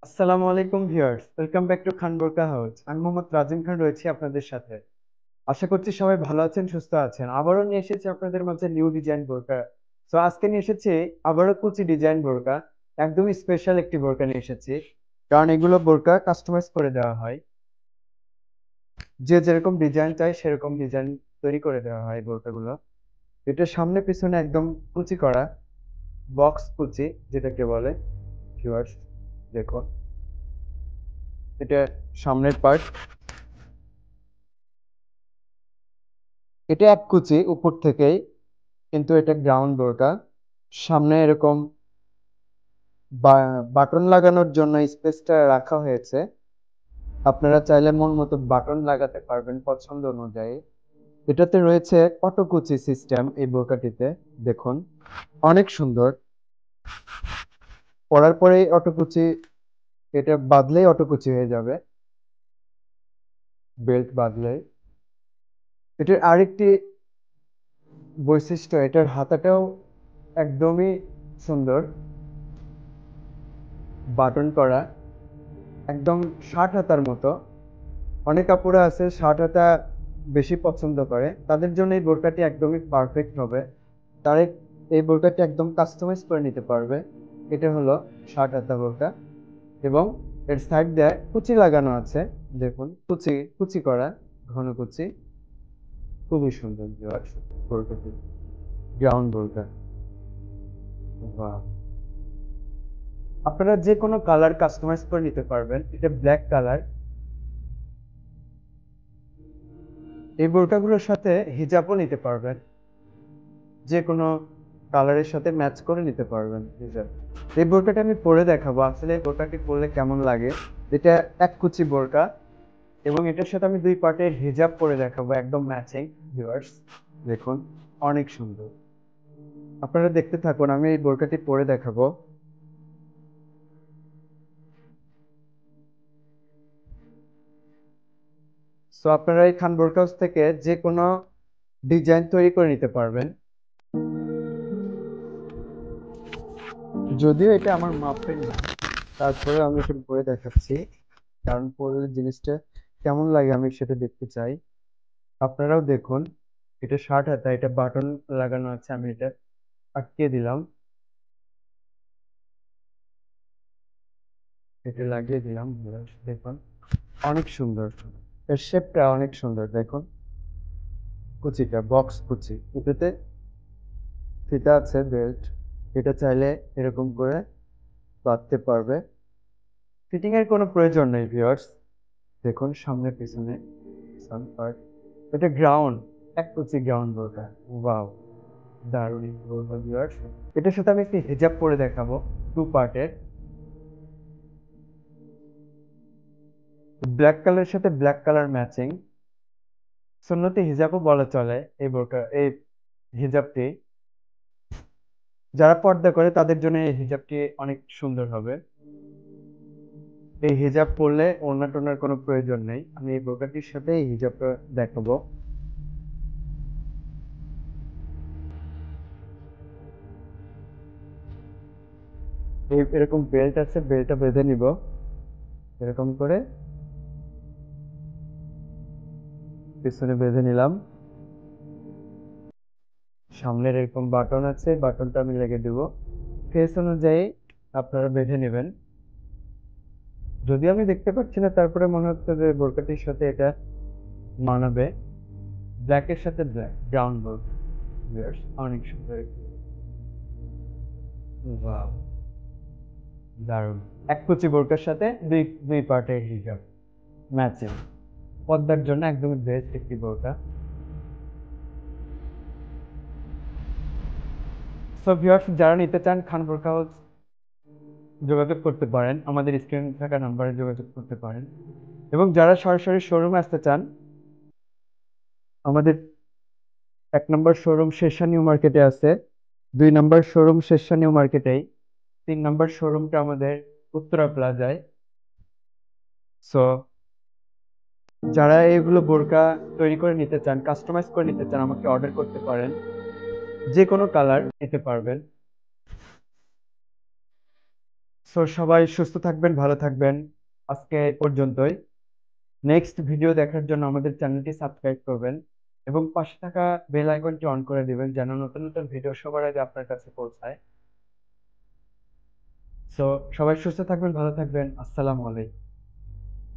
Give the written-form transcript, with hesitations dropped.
আসসালামু আলাইকুম viewers, welcome back to খান বোরকা হাউস। আমি মোহাম্মদ রাজিম খান রয়েছি আপনাদের সাথে। আশা করছি সবাই ভালো আছেন, সুস্থ আছেন। আবারও নিয়ে এসেছি আপনাদের মাঝে নিউ ডিজাইন বোরকা। তো আজকে নিয়ে এসেছি আবারও কুচি ডিজাইন বোরকা। একদমই স্পেশাল একটি বোরকা নিয়ে এসেছি, কারণ এগুলো বোরকা কাস্টমাইজ করে দেওয়া হয়। যে যেরকম ডিজাইন চাই সেরকম ডিজাইন তৈরি করে দেওয়া হয় বোরকাগুলো। এটা সামনে পিছনে একদম কুচি করা, বক্স কুচি যেটাকে বলে। ভিউয়ার্স দেখুন, এটা সামনের পার্ট। এটা এক কুচি উপর থেকেই, কিন্তু এটা গ্রাউন্ড বোরকা। সামনে এরকম বাটন লাগানোর জন্য স্পেসটা রাখা হয়েছে। আপনারা চাইলে মন মতো বাটন লাগাতে পারবেন পছন্দ অনুযায়ী। এটাতে রয়েছে অটো কুচি সিস্টেম এই বোরকাটিতে। দেখুন, অনেক সুন্দর। পরার পরেই অটো কুচি, এটা বাঁধলেই অটো কুচি হয়ে যাবে, বেল্ট বাঁধলেই। এটার আরেকটি বৈশিষ্ট্য, এটার হাতাটাও একদমই সুন্দর, বাটন করা, একদম শার্ট হাতার মতো। অনেক আপুরা আছে শার্ট হাতা বেশি পছন্দ করে, তাদের জন্য এই বোরকাটি একদমই পারফেক্ট হবে। তারা এই বোরকাটি একদম কাস্টমাইজ করে নিতে পারবে। এটা হলো শার্ট হাতা বোরকা, এবং এর সাইড দিয়ে কুচি লাগানো আছে। দেখুন, কুচি কুচি করা, ঘন কুচি, খুবই সুন্দর বোরকাটি। গ্রাউন্ড বোরকা। বাহ! আপনারা যে কোনো কালার কাস্টমাইজ করে নিতে পারবেন। এটা ব্ল্যাক কালার। এই বোরকাগুলোর সাথে হিজাবও নিতে পারবেন, যে কোনো কালারের সাথে ম্যাচ করে নিতে পারবেন হিজাব। এই বোরকাটা আমি পরে দেখাবো আসলে এই বোরকাটি পরলে কেমন লাগে। এটা এক কুচি বোরকা, এবং এটার সাথে আমি দুই পার্টের হিজাব পরে দেখাবো, একদম ম্যাচিং। ভিউয়ার্স দেখুন, অনেক সুন্দর। আপনারা দেখতে থাকুন, আমি এই বোরকাটি পরে দেখাবো। সো আপনারা এই খান বোরকা হাউস থেকে যে কোনো ডিজাইন তৈরি করে নিতে পারবেন। যদিও এটা আমার মাপের না, তারপরে আমি এটা পরে দেখাচ্ছি, কারণ পরলে জিনিসটা কেমন লাগে আমি সেটা দেখতে চাই। আপনারাও দেখুন। এটা শার্ট হাতা, এটা বাটন লাগানো আছে, আমি এটা আটকে দিলাম, এটা লাগিয়ে দিলাম। দেখুন, অনেক সুন্দর। এর শেপটা অনেক সুন্দর। দেখুন, কুচিটা বক্স কুচি, এটাতে ফিতা আছে, বেল্ট। এটা চাইলে এরকম করে বাঁধতে পারবে, ফিটিং এর কোনো প্রয়োজন নেই। ভিউয়ার্স দেখুন, সামনে পিছনে সান পার্ট। এটা গ্রাউন্ড, এক কুচি গ্রাউন্ড বোরকা। ওয়াও, দারুণ বলবো ভিউয়ার্স। এটার সাথে আমি একটি হিজাব পরে দেখাবো, টু পার্টের। ব্ল্যাক কালারের সাথে ব্ল্যাক কালার ম্যাচিং, সুন্নতি হিজাবও বলা চলে এই বোরকা, এই হিজাবটি। যারা পর্দা করে তাদের জন্য এই হিজাবটি অনেক সুন্দর হবে। এই হিজাব পরলে ওড়না টোনার কোনো প্রয়োজন নেই। আমি এই বোরকাটির সাথে এই হিজাবটা দেখাবো। এই এরকম বেল্ট আছে, বেল্টটা বেঁধে নিব এরকম করে, পিছনে বেঁধে নিলাম। সামনের এরকম বাটন আছে, বাটনটা আমি লেগে দেবো। ফেস অনুযায়ী আপনারা বেঁধে নেবেন। যদিও আমি দেখতে পাচ্ছি না, তারপরে মনে হচ্ছে যে বোরকাটির সাথে এটা মানাবে। ব্ল্যাকের সাথে ব্ল্যাক, ব্রাউন বোরকা। Yes, অনেক সুন্দর। ওয়াও, দারুণ। এক কুচি বোরকার সাথে দুই দুই পার্টের হিজাব ম্যাচিং, পর্দার জন্য একদমই বেস্ট একটি বোরকা। সো ভিউয়ার্স, যারা নিতে চান খান বোরকা হাউস, যোগাযোগ করতে পারেন, আমাদের স্ক্রিনে থাকা নাম্বারে যোগাযোগ করতে পারেন। এবং যারা সরাসরি শোরুমে আসতে চান, আমাদের 1 নম্বর শোরুম শেরশাহ নিউ মার্কেটে আছে, 2 নম্বর শোরুম শেরশাহ নিউ মার্কেটেই, 3 নম্বর শোরুমটা আমাদের উত্তরা প্লাজায়। সো যারা এগুলো বোরকা তৈরি করে নিতে চান, কাস্টমাইজ করে নিতে চান, আমাকে অর্ডার করতে পারেন। যে কোনো কালার নিতে পারবেন। সো সবাই সুস্থ থাকবেন, ভালো থাকবেন। আজকে এই পর্যন্তই। নেক্সট ভিডিও দেখার জন্য আমাদের চ্যানেলটি সাবস্ক্রাইব করবেন এবং পাশে থাকা বেল আইকনটি অন করে দিবেন যেন নতুন নতুন ভিডিও সবার আগে আপনার কাছে পৌঁছায়। সো সবাই সুস্থ থাকবেন, ভালো থাকবেন। আসসালামু আলাইকুম।